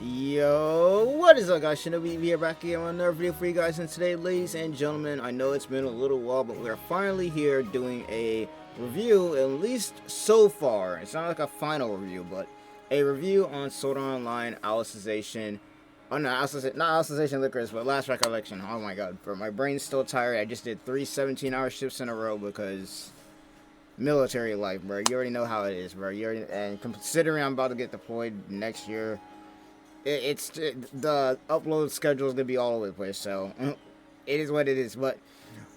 Yo, what is up guys, ShinobiEevee here back again on another video for you guys, and today, ladies and gentlemen, I know it's been a little while, but we're finally here doing a review, at least so far. It's not like a final review, but a review on Sword Art Online Alicization. Oh no, not Alicization Licorice, but Last Recollection. Oh my god, bro, my brain's still tired. I just did 3 17-hour shifts in a row because military life, bro. You already know how it is, bro. And considering I'm about to get deployed next year, the upload schedule is gonna be all over the place, so it is what it is. But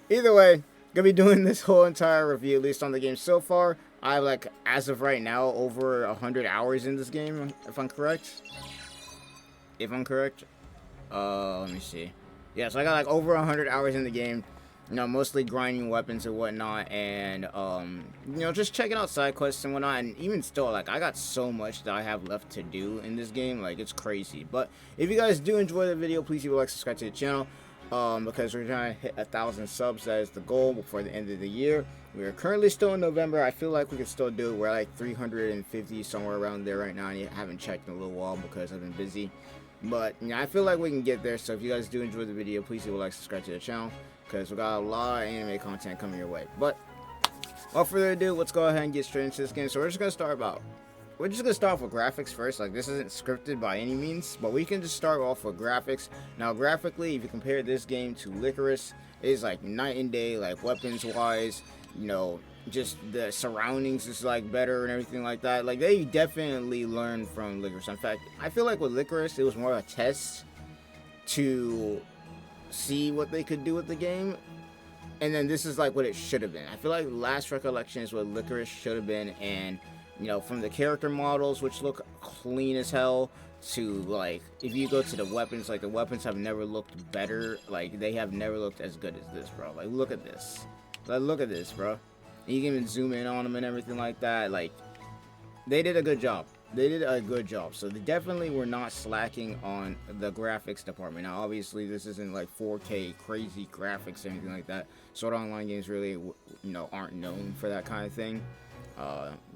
either way, gonna be doing this whole entire review, at least on the game so far. I have, like, as of right now, over 100 hours in this game, if I'm correct. Let me see. Yeah, so I got like over 100 hours in the game. You know, mostly grinding weapons and whatnot, and you know, just checking out side quests and whatnot. And even still, like, I got so much that I have left to do in this game, like, it's crazy. But if you guys do enjoy the video, please leave a like, subscribe to the channel, because we're trying to hit 1,000 subs. That is the goal before the end of the year. We are currently still in November. I feel like we can still do it. We're like 350, somewhere around there right now. I haven't checked in a little while because I've been busy, but you know, I feel like we can get there. So if you guys do enjoy the video, please leave a like, subscribe to the channel, because we got a lot of anime content coming your way. But without further ado, let's go ahead and get straight into this game. So we're just gonna start off with graphics first. Like, this isn't scripted by any means, but we can just start off with graphics. Now, graphically, if you compare this game to Licorice, it is like night and day. Like, weapons wise, you know, just the surroundings is like better and everything like that. Like, they definitely learned from Licorice. In fact, I feel like with Licorice, it was more of a test to see what they could do with the game, and then this is like what it should have been. I feel like Last Recollection is what Licorice should have been, and you know, from the character models, which look clean as hell, to, like, if you go to the weapons, like, the weapons have never looked better. Like, they have never looked as good as this, bro. Like, look at this. Like, look at this, bro. And you can even zoom in on them and everything like that. Like, they did a good job. They did a good job. So they definitely were not slacking on the graphics department. Now, obviously, this isn't like 4K crazy graphics or anything like that. Sword Art Online games really, you know, aren't known for that kind of thing.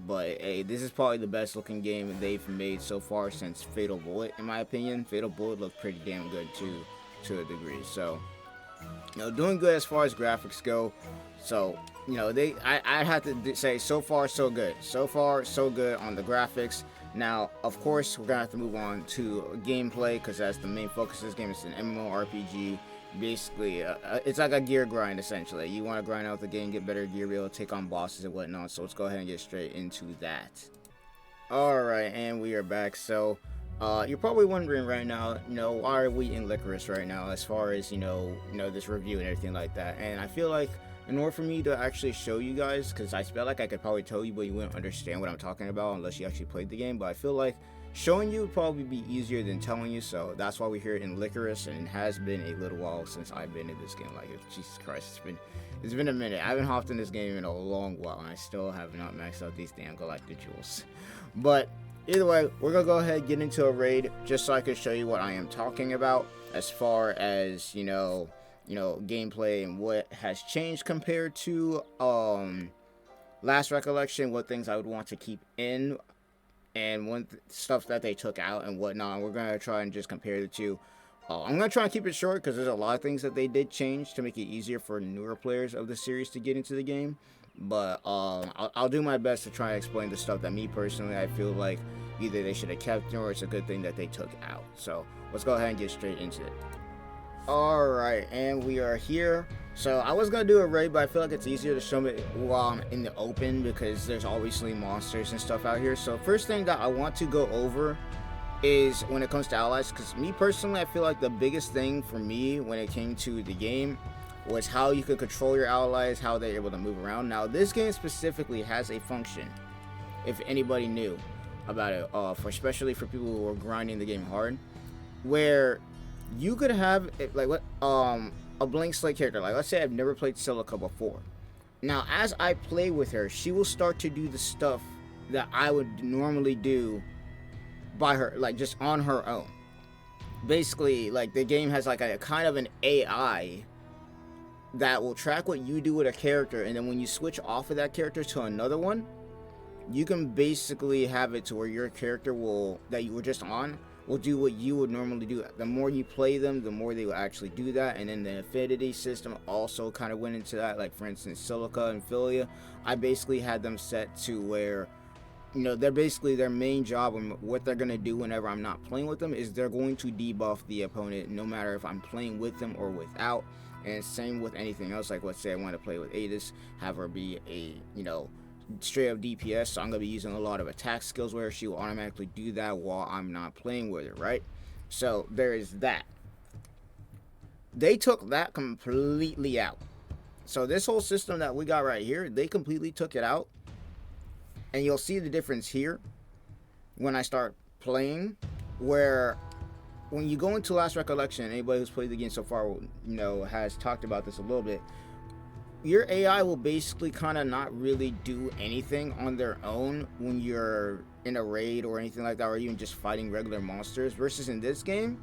But hey, this is probably the best looking game they've made so far since Fatal Bullet, in my opinion. Fatal Bullet looked pretty damn good too, to a degree. So, you know, doing good as far as graphics go. So, you know, I have to say, so far so good. So far so good on the graphics. Now, of course, we're gonna have to move on to gameplay, because that's the main focus of this game. It's an MMORPG. Basically, it's like a gear grind, essentially. You want to grind out the game, get better gear, be able to take on bosses and whatnot. So let's go ahead and get straight into that. Alright, and we are back. So, you're probably wondering right now, you know, why are we in Licorice right now, as far as, you know, this review and everything like that. And I feel like, in order for me to actually show you guys, because I feel like I could probably tell you, but you wouldn't understand what I'm talking about unless you actually played the game. But I feel like showing you would probably be easier than telling you, so that's why we're here in Licorice. And it has been a little while since I've been in this game. Like, Jesus Christ, it's been a minute. I haven't hopped in this game in a long while, and I still have not maxed out these damn galactic jewels. But either way, we're gonna go ahead and get into a raid, just so I can show you what I am talking about as far as, you know, gameplay and what has changed compared to Last Recollection, what things I would want to keep in, and stuff that they took out and whatnot. We're gonna try and just compare the two. I'm gonna try and keep it short, because there's a lot of things that they did change to make it easier for newer players of the series to get into the game. But I'll do my best to try and explain the stuff that me personally I feel like either they should have kept, or it's a good thing that they took out. So let's go ahead and get straight into it. Alright, and we are here. So I was gonna do a raid, but I feel like it's easier to show it while I'm in the open, because there's obviously monsters and stuff out here. So first thing that I want to go over is when it comes to allies, because me personally, I feel like the biggest thing for me when it came to the game was how you could control your allies, how they're able to move around. Now, this game specifically has a function, if anybody knew about it, especially for people who are grinding the game hard, where you could have like a blank slate character. Like, let's say I've never played Silica before. Now, as I play with her, she will start to do the stuff that I would normally do by her, like, just on her own. Basically, like, the game has like a kind of an AI that will track what you do with a character, and then when you switch off of that character to another one, you can basically have it to where your character that you were just on will do what you would normally do. The more you play them, the more they will actually do that. And then the affinity system also kind of went into that. Like, for instance, Silica and Philia, I basically had them set to where, you know, they're basically, their main job and what they're going to do whenever I'm not playing with them is they're going to debuff the opponent no matter if I'm playing with them or without. And same with anything else. Like, let's say I want to play with Adis, have her be a, you know, straight up DPS, so I'm going to be using a lot of attack skills where she will automatically do that while I'm not playing with her, right? So there is that. They took that completely out. So this whole system that we got right here, they completely took it out. And you'll see the difference here when I start playing, where when you go into Last Recollection, anybody who's played the game so far, you know, has talked about this a little bit. Your AI will basically kind of not really do anything on their own when you're in a raid or anything like that, or even just fighting regular monsters. Versus in this game,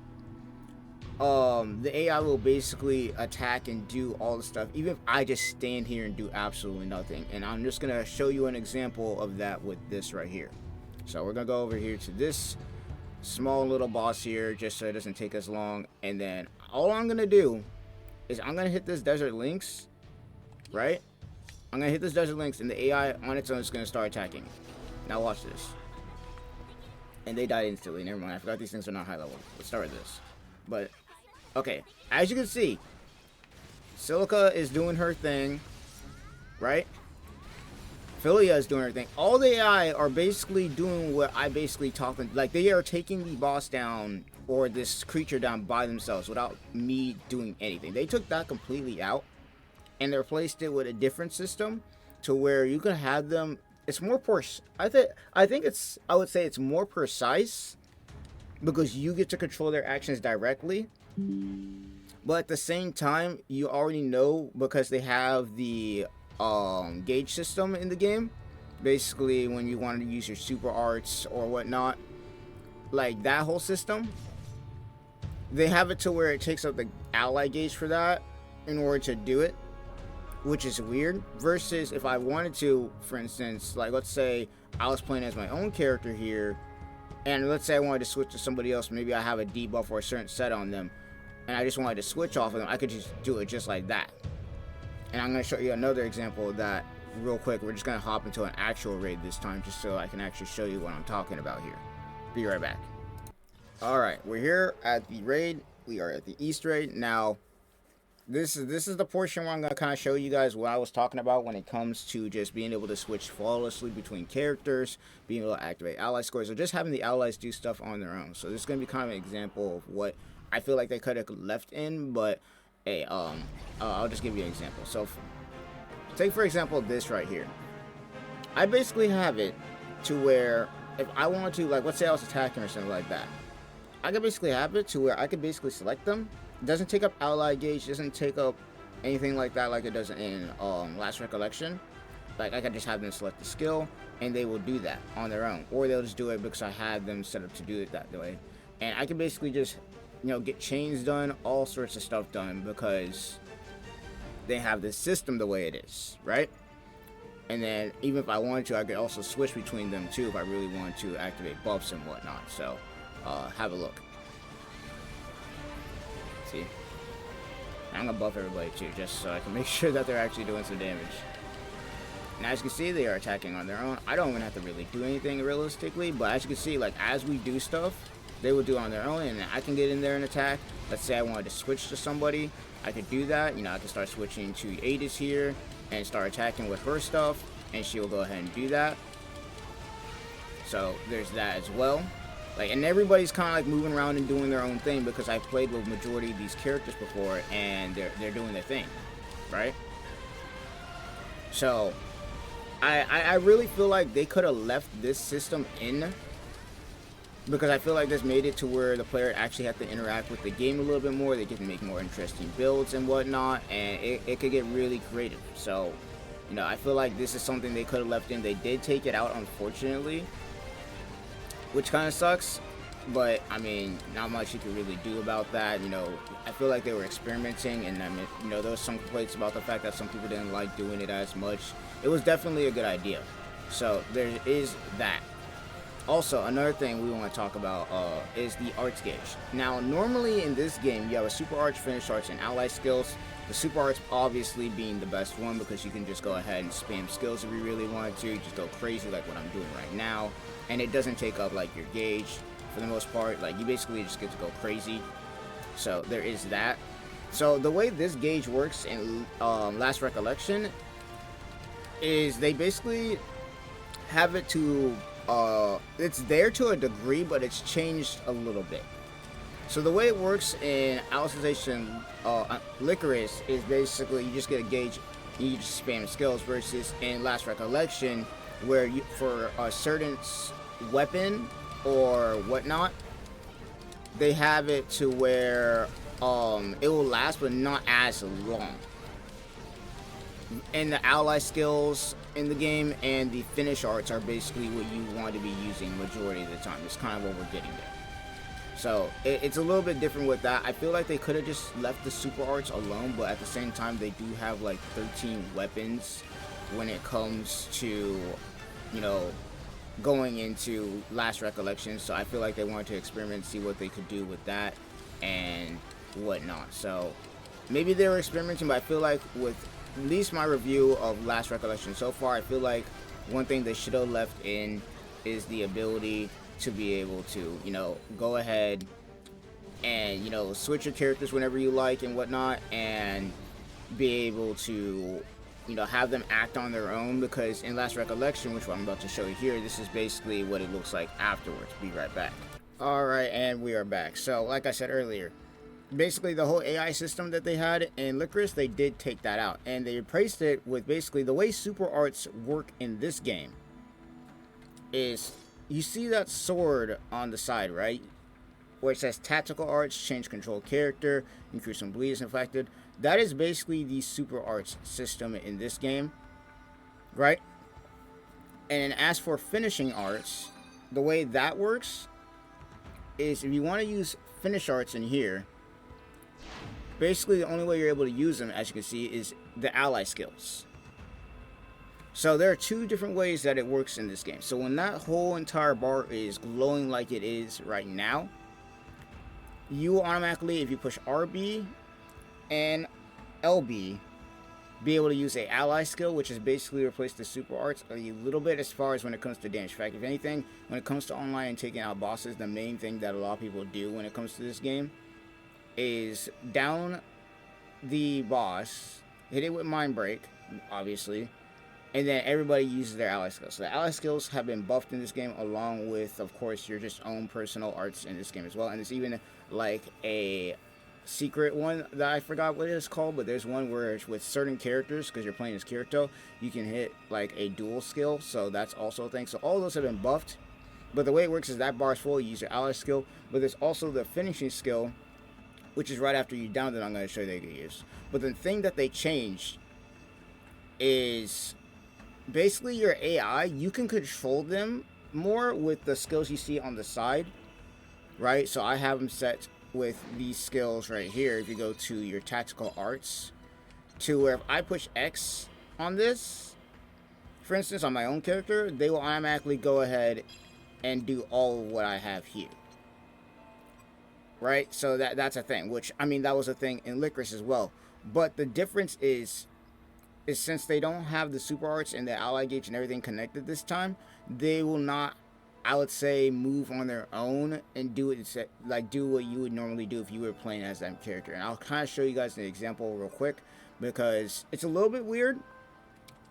the AI will basically attack and do all the stuff, even if I just stand here and do absolutely nothing. And I'm just gonna show you an example of that with this right here. So we're gonna go over here to this small little boss here, just so it doesn't take us long. And then all I'm gonna do is I'm gonna hit this Desert Lynx. Right? I'm gonna hit this Desert Lynx and the AI on its own is gonna start attacking. Now watch this. And they died instantly. Never mind. I forgot these things are not high level. Let's start with this. But okay, as you can see, Silica is doing her thing, right? Philia is doing her thing. All the AI are basically doing what I basically talking. Like, they are taking the boss down or this creature down by themselves without me doing anything. They took that completely out. And they replaced it with a different system to where you can have them. It's more I would say it's more precise because you get to control their actions directly. But at the same time, you already know, because they have the gauge system in the game. Basically, when you want to use your super arts or whatnot, like that whole system, they have it to where it takes up the ally gauge for that in order to do it, which is weird. Versus if I wanted to, for instance, like let's say I was playing as my own character here, and let's say I wanted to switch to somebody else, maybe I have a debuff or a certain set on them, and I just wanted to switch off of them, I could just do it just like that. And I'm going to show you another example of that real quick. We're just going to hop into an actual raid this time, just so I can actually show you what I'm talking about here. Be right back. Alright, we're here at the raid. We are at the East raid. Now, This is the portion where I'm going to kind of show you guys what I was talking about when it comes to just being able to switch flawlessly between characters, being able to activate ally scores, or just having the allies do stuff on their own. So this is going to be kind of an example of what I feel like they could have left in, but hey, I'll just give you an example. So take for example this right here. I basically have it to where if I want to, like let's say I was attacking or something like that, I could basically have it to where I could basically select them. It doesn't take up ally gauge, doesn't take up anything like that like it does in Last Recollection. Like I could just have them select the skill and they will do that on their own, or they'll just do it because I have them set up to do it that way. And I can basically just, you know, get chains done, all sorts of stuff done, because they have this system the way it is, right? And then even if I wanted to, I could also switch between them too if I really wanted to activate buffs and whatnot. So have a look. See, I'm gonna buff everybody too, just so I can make sure that they're actually doing some damage. And as you can see, they are attacking on their own. I don't even have to really do anything realistically, but as you can see, like as we do stuff, they will do it on their own, and I can get in there and attack. Let's say I wanted to switch to somebody, I could do that. You know, I can start switching to Adis here and start attacking with her stuff, and she will go ahead and do that. So there's that as well. Like, and everybody's kind of like moving around and doing their own thing because I've played with majority of these characters before, and they're doing their thing, right? So I really feel like they could have left this system in, because I feel like this made it to where the player actually had to interact with the game a little bit more. They can make more interesting builds and whatnot, and it could get really creative. So, you know, I feel like this is something they could have left in. They did take it out, unfortunately, which kind of sucks, but I mean, not much you can really do about that. You know, I feel like they were experimenting, and I mean, you know, there was some complaints about the fact that some people didn't like doing it as much. It was definitely a good idea. So there is that. Also, another thing we want to talk about is the arts gauge. Now, normally in this game, you have a super arts, finish arts, and ally skills. The super arts obviously being the best one because you can just go ahead and spam skills if you really wanted to. Just go crazy like what I'm doing right now. And it doesn't take up like your gauge for the most part. Like you basically just get to go crazy. So there is that. So the way this gauge works in Last Recollection is they basically have it to it's there to a degree, but it's changed a little bit. So the way it works in Alicization Licorice is basically you just get a gauge, you just spam skills, versus in Last Recollection where you, for a certain weapon or whatnot, they have it to where it will last but not as long. And the ally skills in the game and the finish arts are basically what you want to be using majority of the time. It's kind of what we're getting there. So it's a little bit different with that. I feel like they could have just left the super arts alone, but at the same time they do have like 13 weapons when it comes to, you know, going into Last Recollection. So I feel like they wanted to experiment and see what they could do with that and whatnot. So maybe they were experimenting, but I feel like with at least my review of Last Recollection so far, I feel like one thing they should have left in is the ability to be able to, you know, go ahead and, you know, switch your characters whenever you like and whatnot, and be able to, you know, have them act on their own. Because in Last Recollection, which I'm about to show you here, this is basically what it looks like afterwards. Be right back. Alright, and we are back. So like I said earlier, basically the whole AI system that they had in Licorice, they did take that out, and they replaced it with basically the way super arts work in this game is, you see that sword on the side, right, where it says tactical arts, change control character, increase some bleeds inflicted. That is basically the super arts system in this game, right? And as for finishing arts, the way that works is if you want to use finish arts in here, basically the only way you're able to use them, as you can see, is the ally skills. So there are two different ways that it works in this game. So when that whole entire bar is glowing like it is right now, you automatically, if you push RB and LB, be able to use a ally skill, which is basically replace the super arts a little bit as far as when it comes to damage. In fact, if anything, when it comes to online and taking out bosses, the main thing that a lot of people do when it comes to this game is down the boss, hit it with Mind Break, obviously, and then everybody uses their ally skills. So the ally skills have been buffed in this game, along with, of course, your just own personal arts in this game as well. And there's even like a secret one that I forgot what it is called, but there's one where it's with certain characters, because you're playing as Kirito, you can hit like a dual skill. So that's also a thing. So all those have been buffed. But the way it works is that bar is full, you use your ally skill, but there's also the finishing skill, which is right after you down, that I'm going to show you they can use. But the thing that they changed is basically your AI, you can control them more with the skills you see on the side, right? So I have them set with these skills right here. If you go to your tactical arts, to where if I push X on this, for instance, on my own character, they will automatically go ahead and do all of what I have here. Right? So that's a thing, which, I mean, that was a thing in Licorice as well. But the difference is since they don't have the super arts and the ally gauge and everything connected this time, they will not, I would say, move on their own and do it, like do what you would normally do if you were playing as that character. And I'll kind of show you guys an example real quick, because it's a little bit weird,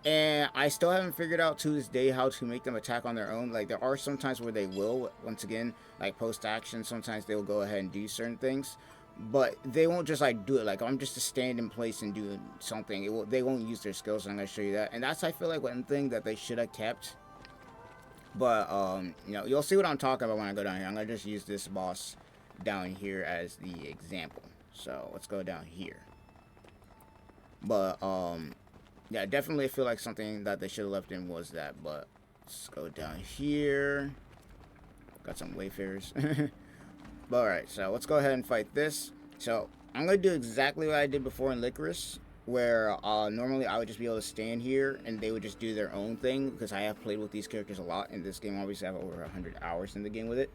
and I still haven't figured out to this day how to make them attack on their own. Like, there are some times where they will, once again, like post-action, sometimes they will go ahead and do certain things, but they won't just like do it like I'm just to stand in place and do something. They won't use their skills, and I'm going to show you that. And that's, I feel like, one thing that they should have kept. But, you know, you'll see what I'm talking about when I go down here. I'm going to just use this boss down here as the example. So, let's go down here. But, yeah, definitely feel like something that they should have left in was that. But, let's go down here. Got some wayfarers. But, alright, so let's go ahead and fight this. So, I'm going to do exactly what I did before in Licorice. where normally I would just be able to stand here and they would just do their own thing, because I have played with these characters a lot in this game. Obviously I have over 100 hours in the game with it,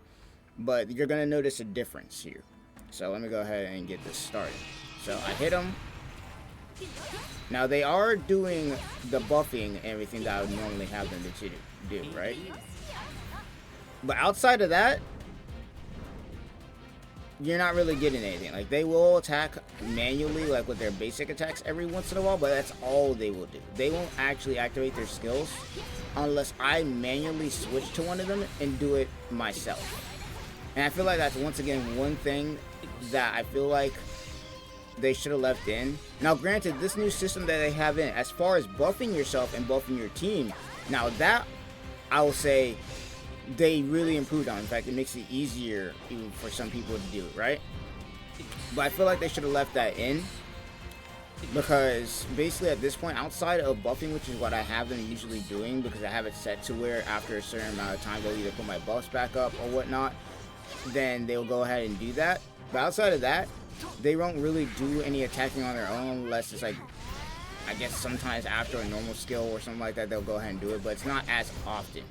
but you're gonna notice a difference here. So let me go ahead and get this started. So I hit them. Now they are doing the buffing and everything that I would normally have them to do, right? But outside of that, you're not really getting anything. Like, they will attack manually, like with their basic attacks every once in a while, but that's all they will do. They won't actually activate their skills unless I manually switch to one of them and do it myself. And I feel like that's, once again, one thing that I feel like they should have left in. Now, granted, this new system that they have in, as far as buffing yourself and buffing your team, now that, I will say, they really improved on. In fact, it makes it easier even for some people to do it, right? But I feel like they should have left that in, because basically at this point, outside of buffing, which is what I have them usually doing, because I have it set to where after a certain amount of time they'll either put my buffs back up or whatnot, then they'll go ahead and do that. But outside of that, they won't really do any attacking on their own unless it's like, I guess sometimes after a normal skill or something like that, they'll go ahead and do it, but it's not as often,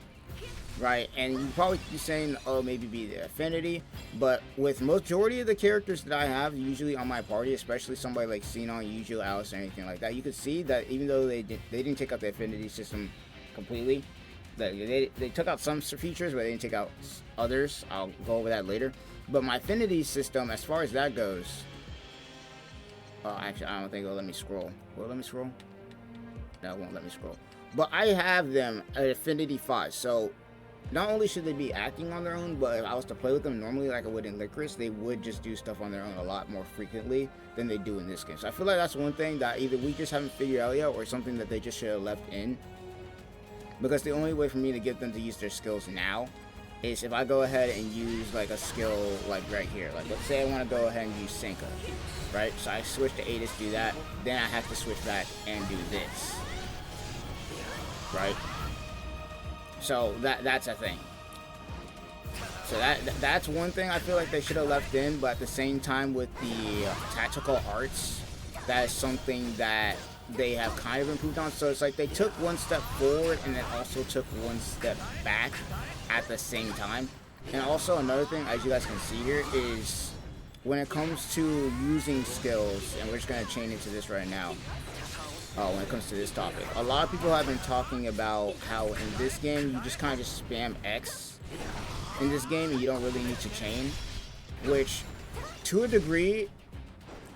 right? And you probably be saying, oh, maybe be the affinity, but with majority of the characters that I have usually on my party, especially somebody like Xenon, Yuju, Alice, or anything like that, you can see that even though they didn't take out the affinity system completely, they took out some features, but they didn't take out others. I'll go over that later. But my affinity system, as far as that goes, actually, I don't think it'll let me scroll. Will it let me scroll? No, it won't let me scroll. But I have them at affinity 5, so not only should they be acting on their own, but if I was to play with them normally like I would in Licorice, they would just do stuff on their own a lot more frequently than they do in this game. So I feel like that's one thing that either we just haven't figured out yet, or something that they just should have left in. Because the only way for me to get them to use their skills now is if I go ahead and use like a skill like right here. Like, let's say I want to go ahead and use Senka, right? So I switch to Atis, do that, then I have to switch back and do this, right? So that's a thing. So that's one thing I feel like they should have left in, but at the same time with the tactical arts, that is something that they have kind of improved on. So it's like they took one step forward and then also took one step back at the same time. And also another thing, as you guys can see here, is when it comes to using skills, and we're just going to chain into this right now, when it comes to this topic, a lot of people have been talking about how in this game you just kind of just spam X in this game and you don't really need to chain, which to a degree,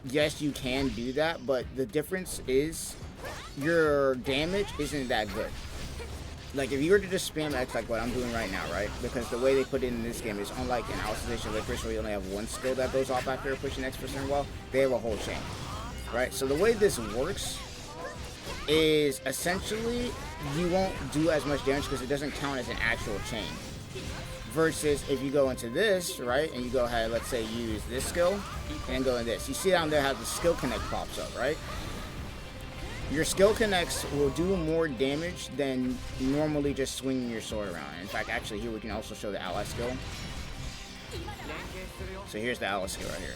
yes, you can do that, but the difference is your damage isn't that good. Like, if you were to just spam X like what I'm doing right now, right? Because the way they put it in this game is unlike in Alice Licorice, where you only have one skill that goes off after pushing X for a certain while, they have a whole chain, right? So the way this works is essentially you won't do as much damage because it doesn't count as an actual chain. Versus if you go into this, right, and you go ahead, let's say use this skill, and go in this. You see down there how the skill connect pops up, right? Your skill connects will do more damage than normally just swinging your sword around. In fact, actually here we can also show the ally skill. So here's the ally skill right here.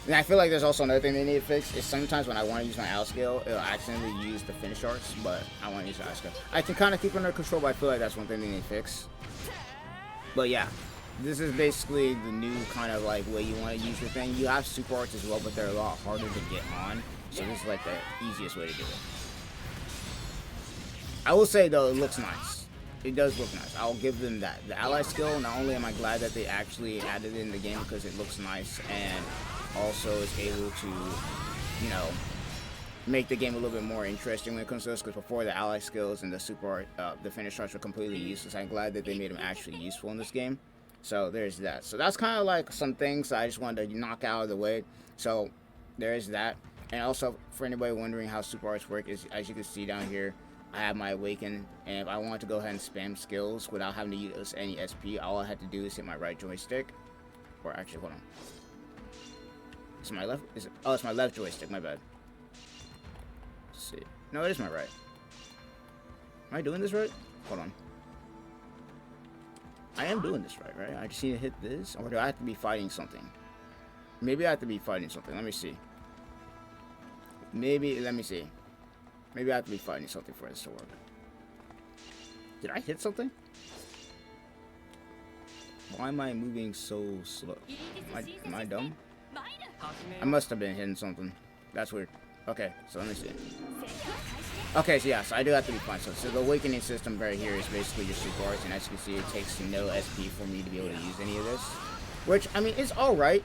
And I feel like there's also another thing they need to fix, is sometimes when I want to use my ally skill, it'll accidentally use the finish arts, but I want to use the ally skill. I can kind of keep it under control, but I feel like that's one thing they need to fix. But yeah, this is basically the new kind of like way you want to use the thing. You have super arts as well, but they're a lot harder to get on. So this is like the easiest way to do it. I will say though, it looks nice. It does look nice. I'll give them that. The ally skill, not only am I glad that they actually added it in the game because it looks nice and also is able to, you know, make the game a little bit more interesting when it comes to this, because before the ally skills and the super art, the finish arts were completely useless. I'm glad that they made them actually useful in this game. So there's that. So that's kind of like some things I just wanted to knock out of the way. So there is that. And also, for anybody wondering how super arts work, is as you can see down here, I have my awaken, and if I want to go ahead and spam skills without having to use any SP, all I had to do is hit my right joystick. Or actually, hold on. Is it my left? Is it? Oh, it's my left joystick. My bad. Let's see. No, it is my right. Am I doing this right? Hold on. I am doing this right? I just need to hit this, or do I have to be fighting something? Maybe I have to be fighting something. Let me see. maybe, let me see. Maybe I have to be fighting something for this to work. Did I hit something? Why am I moving so slow? Am I dumb? I must have been hitting something. That's weird. Okay, so let me see. Okay, so yeah, so I do have to be fine. So the awakening system right here is basically your super arts, and as you can see, it takes no SP for me to be able to use any of this. Which, I mean, it's alright.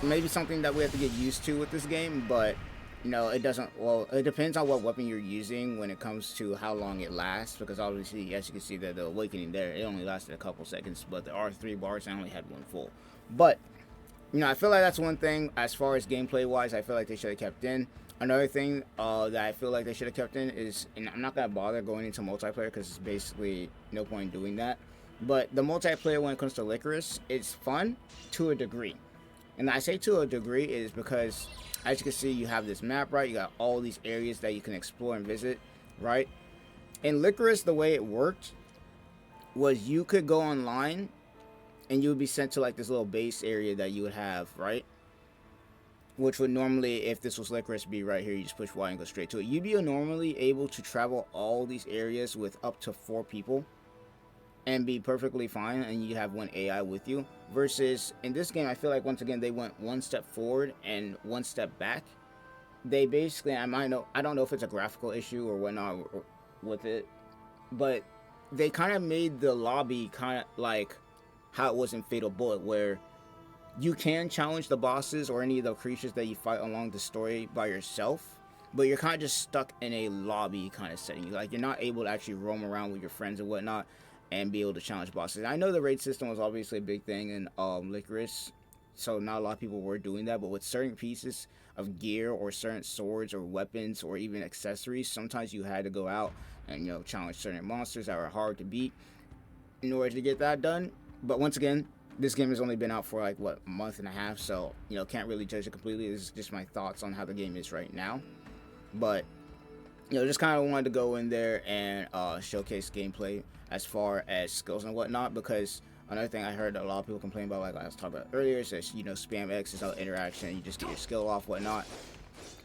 Maybe something that we have to get used to with this game, but, you know, it doesn't, well, it depends on what weapon you're using when it comes to how long it lasts, because obviously, as you can see, that the awakening there, it only lasted a couple seconds, but the R3 bars, I only had one full. But, you know, I feel like that's one thing, as far as gameplay-wise, I feel like they should have kept in. Another thing that I feel like they should have kept in is, and I'm not going to bother going into multiplayer, because it's basically no point in doing that, but the multiplayer when it comes to Licorice, it's fun to a degree. And I say to a degree is because, as you can see, you have this map, right? You got all these areas that you can explore and visit, right? In Licorice, the way it worked was you could go online and you would be sent to like this little base area that you would have, right? Which would normally, if this was Licorice, be right here. You just push Y and go straight to it. You'd be normally able to travel all these areas with up to 4 people and be perfectly fine, and you have one AI with you. Versus in this game, I feel like once again they went one step forward and one step back. They basically, I don't know if it's a graphical issue or whatnot with it, but they kind of made the lobby kind of like how it was in Fatal Bullet, where you can challenge the bosses or any of the creatures that you fight along the story by yourself, but you're kind of just stuck in a lobby kind of setting. Like, you're not able to actually roam around with your friends and whatnot and be able to challenge bosses. I know the raid system was obviously a big thing in Licorice, so not a lot of people were doing that, but with certain pieces of gear or certain swords or weapons or even accessories, sometimes you had to go out and, you know, challenge certain monsters that were hard to beat in order to get that done. But once again, this game has only been out for like, what, a month and a half, so, you know, can't really judge it completely. This is just my thoughts on how the game is right now. But, you know, just kind of wanted to go in there and showcase gameplay as far as skills and whatnot, because another thing I heard a lot of people complain about, like I was talking about earlier, is that, you know, spam X is out interaction, you just get your skill off, whatnot.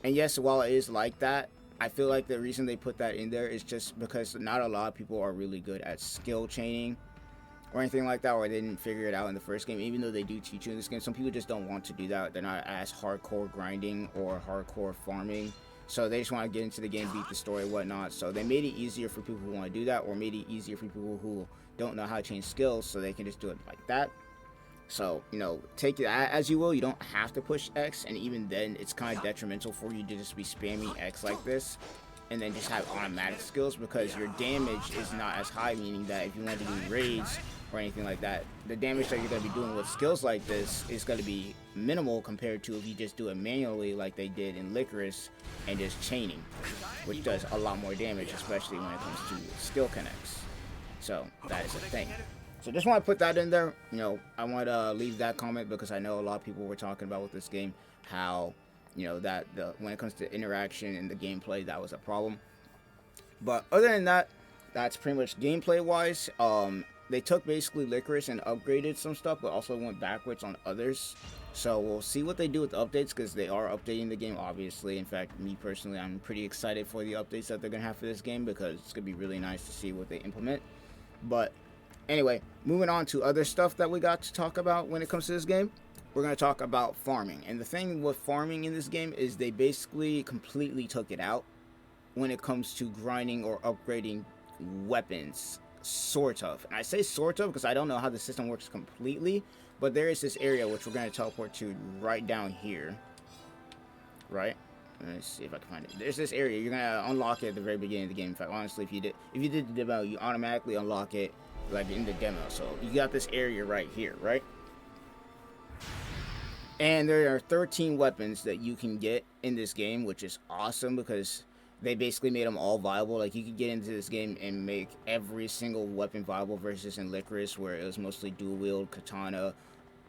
And yes, while it is like that, I feel like the reason they put that in there is just because not a lot of people are really good at skill chaining or anything like that, or they didn't figure it out in the first game, even though they do teach you in this game. Some people just don't want to do that. They're not as hardcore grinding or hardcore farming, so they just want to get into the game, beat the story, whatnot. So they made it easier for people who want to do that, or made it easier for people who don't know how to change skills, so they can just do it like that. So, you know, take it as you will. You don't have to push X, and even then, it's kind of detrimental for you to just be spamming X like this, and then just have automatic skills, because your damage is not as high, meaning that if you want to do raids or anything like that, the damage that you're going to be doing with skills like this is going to be minimal compared to if you just do it manually like they did in Licorice and just chaining, which does a lot more damage, especially when it comes to skill connects. So that is a thing. So just want to put that in there. You know, I want to leave that comment because I know a lot of people were talking about with this game how, you know, that when it comes to interaction and the gameplay, that was a problem. But other than that, that's pretty much gameplay wise. They took basically Licorice and upgraded some stuff, but also went backwards on others. So we'll see what they do with the updates, because they are updating the game, obviously. In fact, me personally, I'm pretty excited for the updates that they're going to have for this game, because it's going to be really nice to see what they implement. But anyway, moving on to other stuff that we got to talk about when it comes to this game. We're going to talk about farming. And the thing with farming in this game is they basically completely took it out when it comes to grinding or upgrading weapons. Sort of. And I say sort of because I don't know how the system works completely, but there is this area which we're going to teleport to right down here. Right? Let's see if I can find it. There's this area. You're going to unlock it at the very beginning of the game. In fact, honestly, if you did the demo, you automatically unlock it like in the demo. So you got this area right here, right? And there are 13 weapons that you can get in this game, which is awesome because they basically made them all viable. Like, you could get into this game and make every single weapon viable, versus in Licorice, where it was mostly dual wield, katana,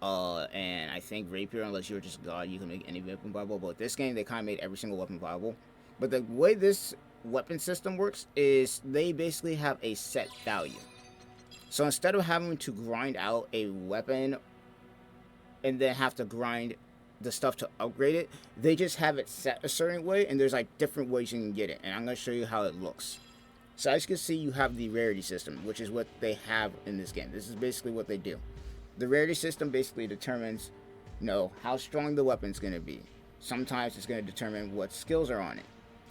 and I think rapier. Unless you were just god, you can make any weapon viable. But with this game, they kind of made every single weapon viable. But the way this weapon system works is they basically have a set value. So instead of having to grind out a weapon and then have to grind the stuff to upgrade it. They just have it set a certain way, and there's like different ways you can get it, and I'm going to show you how it looks. So as you can see, you have the rarity system, which is what they have in this game. This is basically what they do. The rarity system basically determines, you know, how strong the weapon's going to be. Sometimes it's going to determine what skills are on it.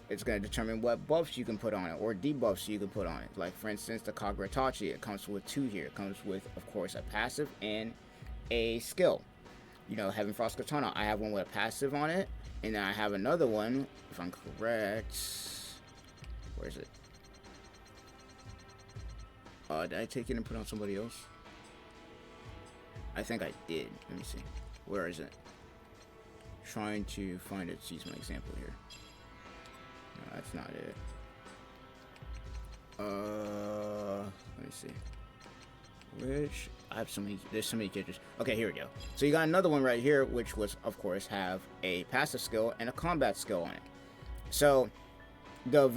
It's going to determine what buffs you can put on it, or debuffs you can put on it. Like, for instance, the Kaguratachi, it comes with 2 here. It comes with, of course, a passive and a skill. You know, Heaven Frost Katana, I have one with a passive on it, and then I have another one, if I'm correct. Where is it? Did I take it and put on somebody else? I think I did. Let me see. Where is it? Trying to find it. Use my example here. No, that's not it. Let me see. Which I have so many. There's so many characters. Okay, here we go. So you got another one right here, which was, of course, have a passive skill and a combat skill on it. So the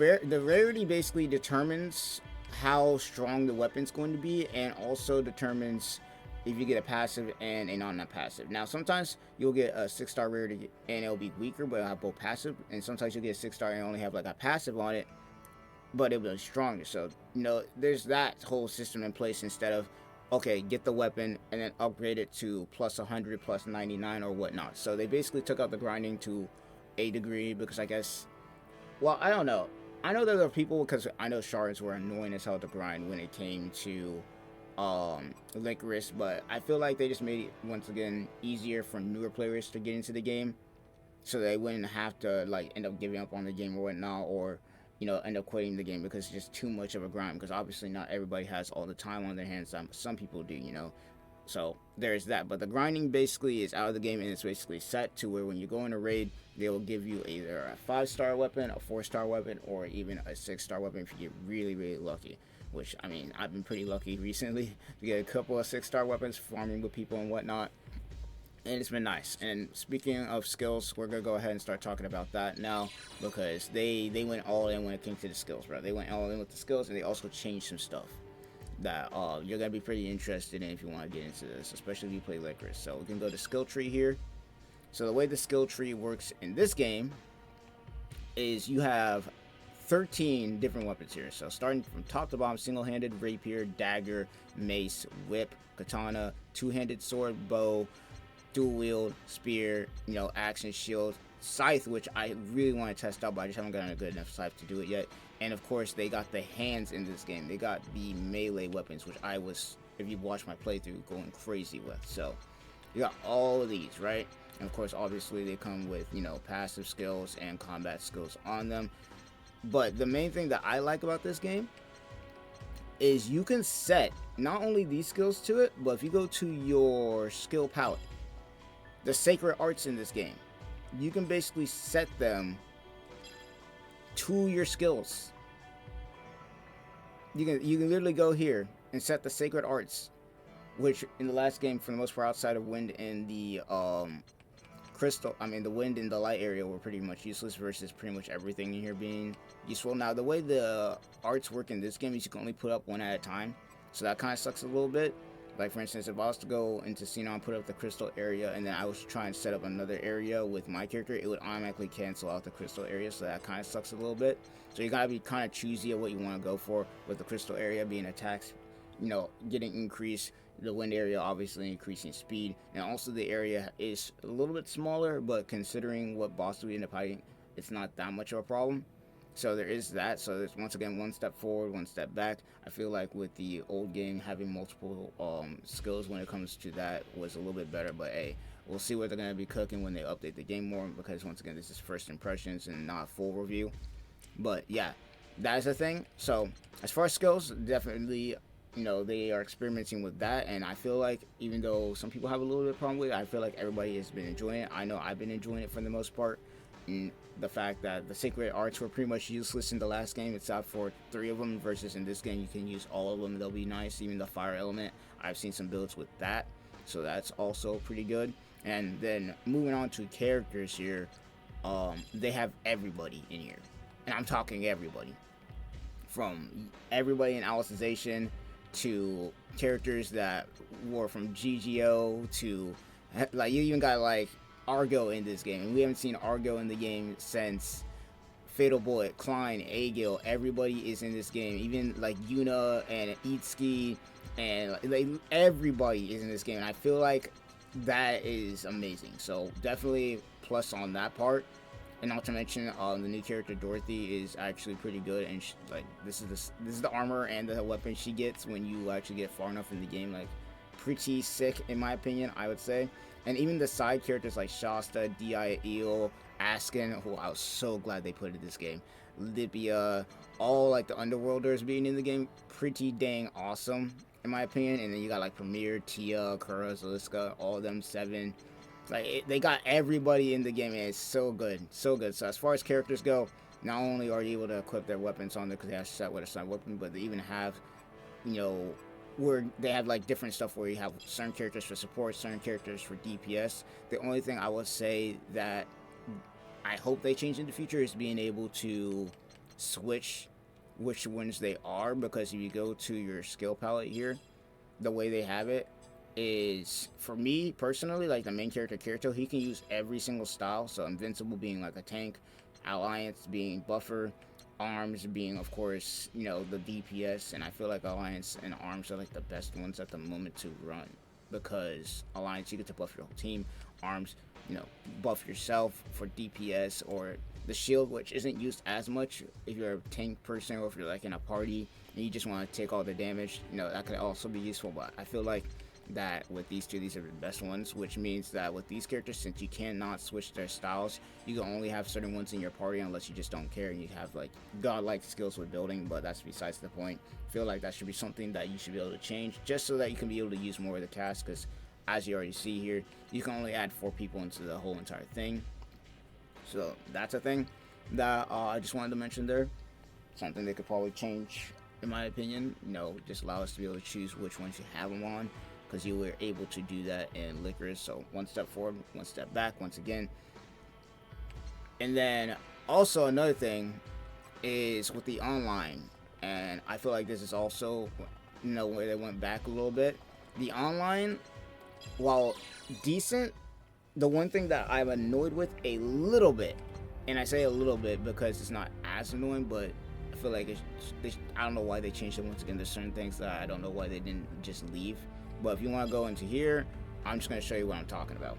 rarity basically determines how strong the weapon's going to be, and also determines if you get a passive and a non-passive. Now, sometimes you'll get a 6-star rarity and it'll be weaker, but it'll have both passive, and sometimes you'll get a 6-star and only have like a passive on it, but it'll be stronger. So, you know, there's that whole system in place, instead of, okay, get the weapon and then upgrade it to plus 100, plus 99, or whatnot. So they basically took out the grinding to a degree, because I guess, well, I don't know. I know there are people, because I know shards were annoying as hell to grind when it came to Licorice, but I feel like they just made it, once again, easier for newer players to get into the game, so they wouldn't have to like end up giving up on the game or whatnot, or, you know, end up quitting the game because it's just too much of a grind, because obviously not everybody has all the time on their hands. Some people do, you know. So there's that, but the grinding basically is out of the game, and it's basically set to where when you go in a raid, they will give you either a 5-star weapon, a 4-star weapon, or even a 6-star weapon if you get really lucky. Which, I mean, I've been pretty lucky recently to get a couple of 6-star weapons, farming with people and whatnot, and it's been nice. And speaking of skills, we're gonna go ahead and start talking about that now, because they went all in when it came to the skills, bro. They went all in with the skills, and they also changed some stuff that you're gonna be pretty interested in if you want to get into this, especially if you play Licorice. So we can go to skill tree here. So the way the skill tree works in this game is you have 13 different weapons here. So starting from top to bottom: single-handed, rapier, dagger, mace, whip, katana, two-handed sword, bow, dual wield, spear, you know, axe and shield, scythe, which I really want to test out, but I just haven't gotten a good enough scythe to do it yet. And of course, they got the hands in this game. They got the melee weapons, which I was, if you watch my playthrough, going crazy with. So you got all of these, right? And of course, obviously, they come with, you know, passive skills and combat skills on them. But the main thing that I like about this game is you can set not only these skills to it, but if you go to your skill palette, the sacred arts in this game, you can basically set them to your skills. You can literally go here and set the sacred arts, which in the last game, for the most part, outside of wind and the the wind and the light area were pretty much useless, versus pretty much everything in here being useful. Now, the way the arts work in this game is you can only put up one at a time, so that kind of sucks a little bit. Like, for instance, if I was to go into Xenon and put up the crystal area, and then I was trying to set up another area with my character, it would automatically cancel out the crystal area, so that kind of sucks a little bit. So you gotta be kind of choosy of what you want to go for, with the crystal area being attacks, you know, getting increased, the wind area obviously increasing speed, and also the area is a little bit smaller, but considering what boss we end up fighting, it's not that much of a problem. So there is that. So there's, once again, one step forward, one step back. I feel like with the old game, having multiple skills when it comes to that was a little bit better. But hey, we'll see what they're going to be cooking when they update the game more, because once again, this is first impressions and not full review. But yeah, that is the thing. So as far as skills, definitely, you know, they are experimenting with that, and I feel like even though some people have a little bit of problem with it, I feel like everybody has been enjoying it. I know I've been enjoying it for the most part. And the fact that the sacred arts were pretty much useless in the last game, except for 3 of them, versus in this game you can use all of them. They'll be nice. Even the fire element, I've seen some builds with that, so that's also pretty good. And then moving on to characters here, they have everybody in here, and I'm talking everybody, from everybody in Alicization to characters that were from GGO to, like, you even got like Argo in this game, and we haven't seen Argo in the game since Fatal Bullet, Klein, Agil. Everybody is in this game, even like Yuna and Itsuki, and like everybody is in this game, and I feel like that is amazing. So definitely plus on that part. And not to mention, the new character Dorothy is actually pretty good, and like this is the armor and the weapon she gets when you actually get far enough in the game. Like pretty sick in my opinion, I would say. And even the side characters like Shasta, Di Eel, Askin, who I was so glad they put in this game, Libya, all like the underworlders being in the game, pretty dang awesome in my opinion. And then you got like Premier, Tia, Kura, Zaliska, all of them 7. Like they got everybody in the game, and it's so good, so good. So as far as characters go, not only are you able to equip their weapons on there because they have set with a certain weapon, but they even have, you know, where they have like different stuff where you have certain characters for support, certain characters for DPS. The only thing I would say that I hope they change in the future is being able to switch which ones they are, because if you go to your skill palette here, the way they have it is, for me personally, like the main character Kirito, he can use every single style. So Invincible being like a tank, Alliance being buffer, Arms being of course, you know, the DPS. And I feel like Alliance and Arms are like the best ones at the moment to run, because Alliance you get to buff your whole team, Arms, you know, buff yourself for DPS, or the shield, which isn't used as much if you're a tank person, or if you're like in a party and you just want to take all the damage, you know, that could also be useful. But I feel like that with these two, these are the best ones, which means that with these characters, since you cannot switch their styles, you can only have certain ones in your party unless you just don't care and you have like godlike skills with building. But that's besides the point. I feel like that should be something that you should be able to change, just so that you can be able to use more of the cast, because as you already see here, you can only add 4 people into the whole entire thing. So that's a thing that I just wanted to mention there. Something they could probably change in my opinion. You know, just allow us to be able to choose which ones you have them on, because you were able to do that in Licorice. So 1 step forward, 1 step back once again. And then also another thing is with the online, and I feel like this is also, you know, where they went back a little bit. The online, while decent, the one thing that I'm annoyed with a little bit, and I say a little bit because it's not as annoying, but I feel like I don't know why they changed it once again. There's certain things that I don't know why they didn't just leave. But if you want to go into here, I'm just going to show you what I'm talking about.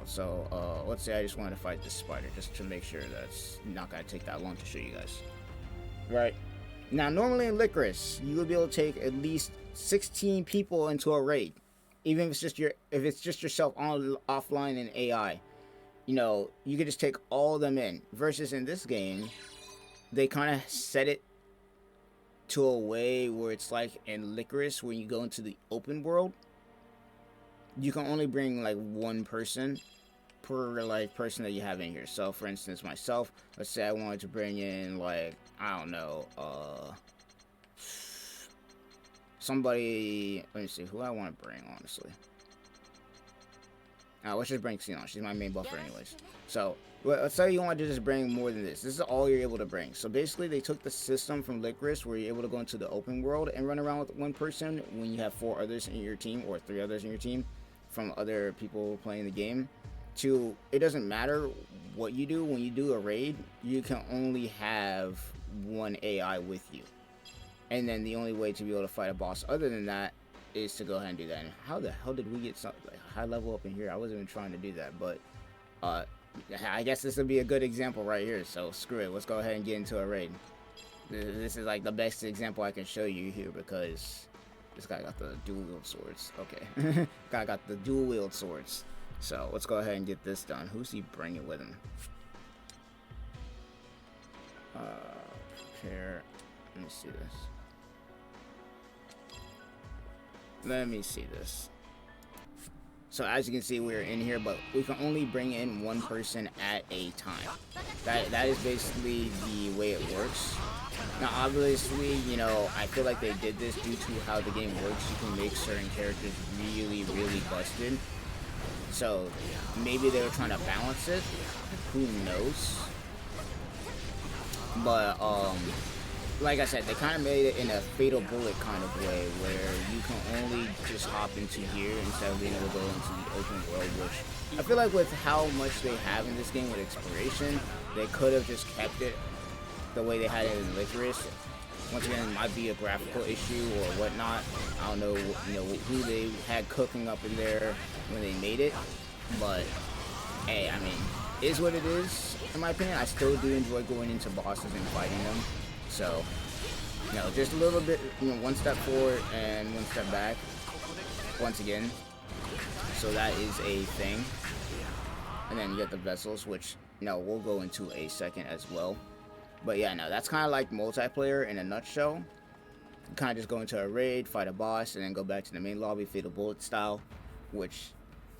So let's say I just wanted to fight this spider, just to make sure that it's not going to take that long to show you guys. Right. Now, normally in Licorice, you would be able to take at least 16 people into a raid. Even if it's just yourself offline and AI. You know, you could just take all of them in. Versus in this game, they kind of set it to a way where it's like in Licorice, when you go into the open world, you can only bring like 1 person per like person that you have in here. So for instance, myself, let's say I wanted to bring in like, I don't know, somebody, let me see who I want to bring, honestly. Let's just bring Xenon. She's my main buffer anyways. So let's say you want to just bring more than this. This is all you're able to bring. So basically they took the system from Licorice where you're able to go into the open world and run around with 1 person when you have 4 others in your team, or 3 others in your team from other people playing the game, to it doesn't matter what you do. When you do a raid, you can only have 1 AI with you. And then the only way to be able to fight a boss other than that is to go ahead and do that. And how the hell did we get something like high level up in here? I wasn't even trying to do that, but I guess this would be a good example right here. So screw it, let's go ahead and get into a raid. This is like the best example I can show you here, because this guy got the dual wield swords. Okay. Guy got the dual wield swords. So let's go ahead and get this done. Who's he bringing with him? Prepare. Let me see this. Let me see this. So as you can see, we're in here, but we can only bring in 1 person at a time. That is basically the way it works. Now obviously, you know, I feel like they did this due to how the game works. You can make certain characters really, really busted. So maybe they were trying to balance it. Who knows? But like I said, they kind of made it in a fatal bullet kind of way, where you can only just hop into here instead of being able to go into the open world, which I feel like with how much they have in this game with exploration, they could have just kept it the way they had it in Licorice. Once again, it might be a graphical issue or whatnot. I don't know, who they had cooking up in there when they made it, but hey, I mean, it is what it is. In my opinion, I still do enjoy going into bosses and fighting them. So, just a little bit, one step forward and one step back. Once again, so that is a thing. And then you get the vessels, which we'll go into a second as well. But yeah, no, that's kind of like multiplayer in a nutshell. You kind of just go into a raid, fight a boss, and then go back to the main lobby, Fatal Bullet style. Which,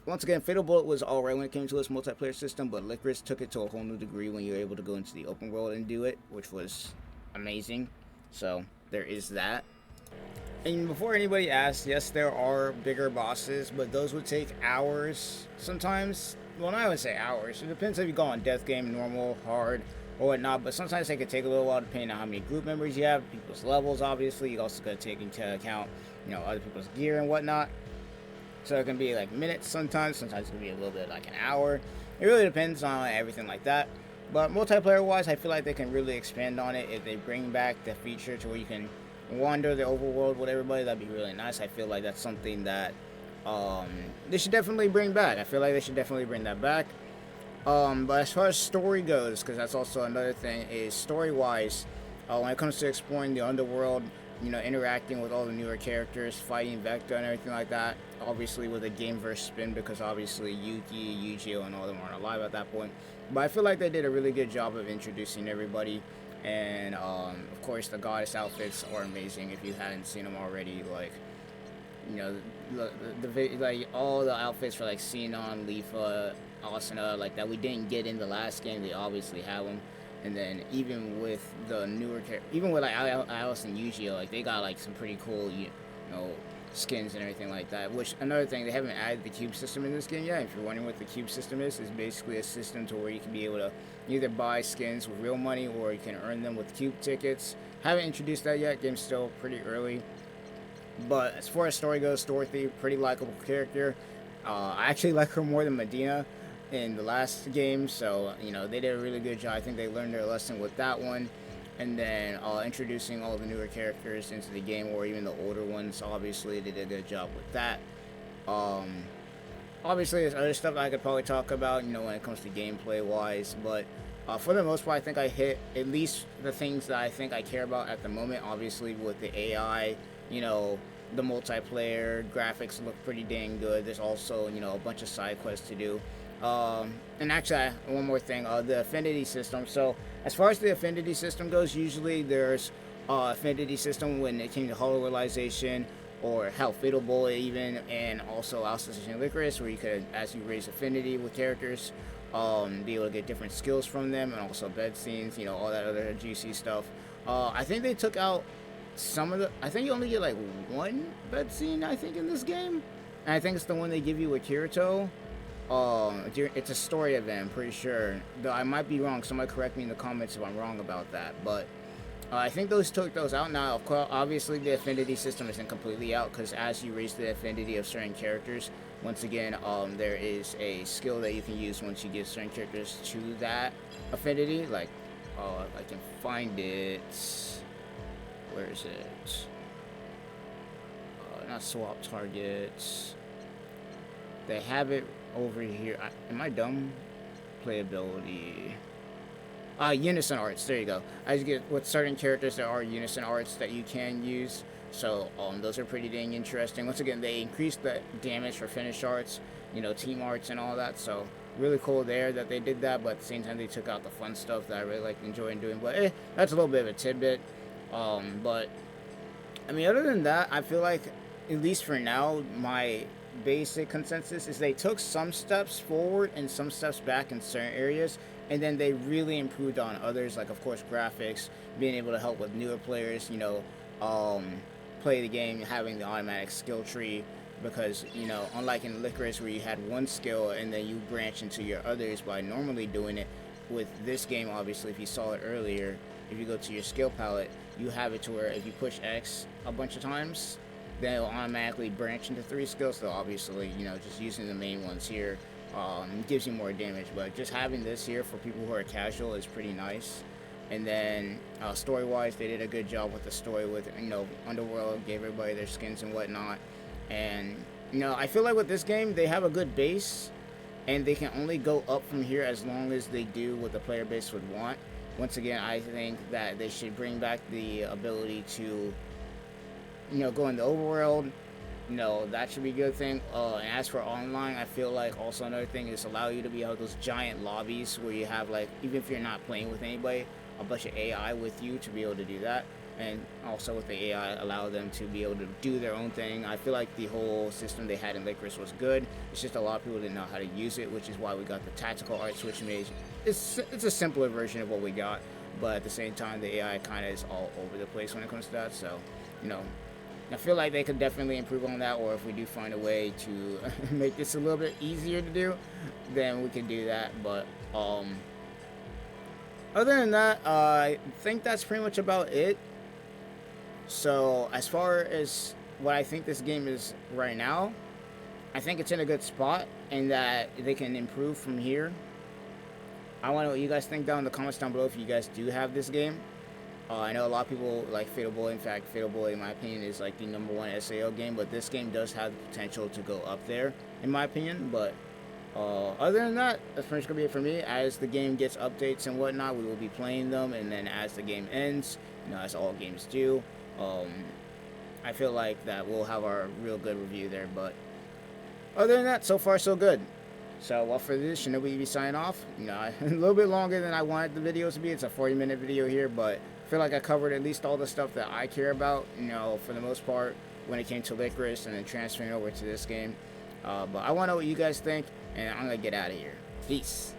once again, Fatal Bullet was alright when it came to its multiplayer system, but Licorice took it to a whole new degree when you were able to go into the open world and do it, which was amazing. So, there is that. And before anybody asks, yes, there are bigger bosses, but those would take hours sometimes. Well, I would say hours. It depends if you go on death game, normal, hard, or whatnot, but sometimes they could take a little while depending on how many group members you have, people's levels, obviously. You also got to take into account, other people's gear and whatnot. So it can be like minutes sometimes it can be a little bit like an hour. It really depends on everything like that. But multiplayer wise, I feel like they can really expand on it if they bring back the feature to where you can wander the overworld with everybody. That'd be really nice. I feel like that's something that they should definitely bring back. I feel like they should definitely bring that back. But as far as story goes, because that's also another thing, is story-wise, when it comes to exploring the underworld, interacting with all the newer characters, fighting Vector and everything like that, obviously with a game-verse spin, because obviously Yuki, Yujiro, and all of them aren't alive at that point. But I feel like they did a really good job of introducing everybody, and of course the goddess outfits are amazing if you hadn't seen them already. Like, like all the outfits for like Sinon, Lifa, asuna, like that we didn't get in the last game, they obviously have them. And then even with the newer even with like Alice and Yujiro, like they got like some pretty cool skins and everything like that. Which, another thing, they haven't added the cube system in this game yet. If you're wondering what the cube system is basically a system to where you can be able to either buy skins with real money or you can earn them with cube tickets. Haven't introduced that yet, game's still pretty early. But as far as story goes, Dorothy, pretty likable character. I actually like her more than Medina in the last game, so they did a really good job. I think they learned their lesson with that one. And then introducing all the newer characters into the game, or even the older ones, obviously they did a good job with that. Obviously there's other stuff that I could probably talk about when it comes to gameplay wise, but for the most part I think I hit at least the things that I think I care about at the moment. Obviously with the AI, the multiplayer graphics look pretty dang good. There's also a bunch of side quests to do. And actually, one more thing, the affinity system. So as far as the affinity system goes, usually there's affinity system when it came to hollow realization, or hell, Fatal Bullet even, and also Assassination Licorice, where you could, as you raise affinity with characters, be able to get different skills from them, and also bed scenes, all that other juicy stuff. I think they took out some of the, I think you only get like one bed scene, I think, in this game, and I think it's the one they give you with Kirito. It's a story event, I'm pretty sure, though I might be wrong. Somebody correct me in the comments if I'm wrong about that, but I think those took those out. Now, of course, obviously the affinity system isn't completely out, because as you raise the affinity of certain characters, once again, there is a skill that you can use once you give certain characters to that affinity. Like, if I can find it, where is it? Not swap targets. They have it over here. Am I dumb? Playability. Unison arts. There you go. I just get with certain characters there are unison arts that you can use. So those are pretty dang interesting. Once again, they increased the damage for finish arts, team arts and all that. So really cool there that they did that. But at the same time, they took out the fun stuff that I really like enjoying doing. But that's a little bit of a tidbit. But I mean, other than that, I feel like, at least for now, my basic consensus is they took some steps forward and some steps back in certain areas, and then they really improved on others, like of course graphics, being able to help with newer players, play the game, having the automatic skill tree, because unlike in Licorice where you had one skill and then you branch into your others by normally doing it, with this game, obviously, if you saw it earlier, if you go to your skill palette, you have it to where if you push X a bunch of times, then it'll automatically branch into 3 skills. So obviously, you know, just using the main ones here gives you more damage. But just having this here for people who are casual is pretty nice. And then story-wise, they did a good job with the story with, you know, Underworld, gave everybody their skins and whatnot. And, you know, I feel like with this game, they have a good base, and they can only go up from here as long as they do what the player base would want. Once again, I think that they should bring back the ability to, you know, go in the overworld. You know, that should be a good thing. And as for online, I feel like also another thing is allow you to be out those giant lobbies where you have, like, even if you're not playing with anybody, a bunch of AI with you to be able to do that. And also with the AI, allow them to be able to do their own thing. I feel like the whole system they had in Licorice was good. It's just a lot of people didn't know how to use it, which is why we got the tactical art switch mage. It's a simpler version of what we got, but at the same time, the AI kind of is all over the place when it comes to that. So, you know, I feel like they could definitely improve on that, or if we do find a way to make this a little bit easier to do, then we can do that. But other than that, I think that's pretty much about it. So as far as what I think this game is right now, I think it's in a good spot and that they can improve from here. I want to know what you guys think down in the comments down below if you guys do have this game. I know a lot of people like Fatal Bullet. In fact, Fatal Bullet, in my opinion, is like the #1 SAO game, but this game does have the potential to go up there, in my opinion. But other than that, that's pretty much going to be it for me. As the game gets updates and whatnot, we will be playing them, and then as the game ends, you know, as all games do, I feel like that we'll have our real good review there. But other than that, so far so good. So, well, for this, ShinobiEevee signing off. You know, a little bit longer than I wanted the video to be. It's a 40-minute video here, but I feel like I covered at least all the stuff that I care about, you know, for the most part, when it came to Licorice and then transferring over to this game. But I want to know what you guys think, and I'm going to get out of here. Peace.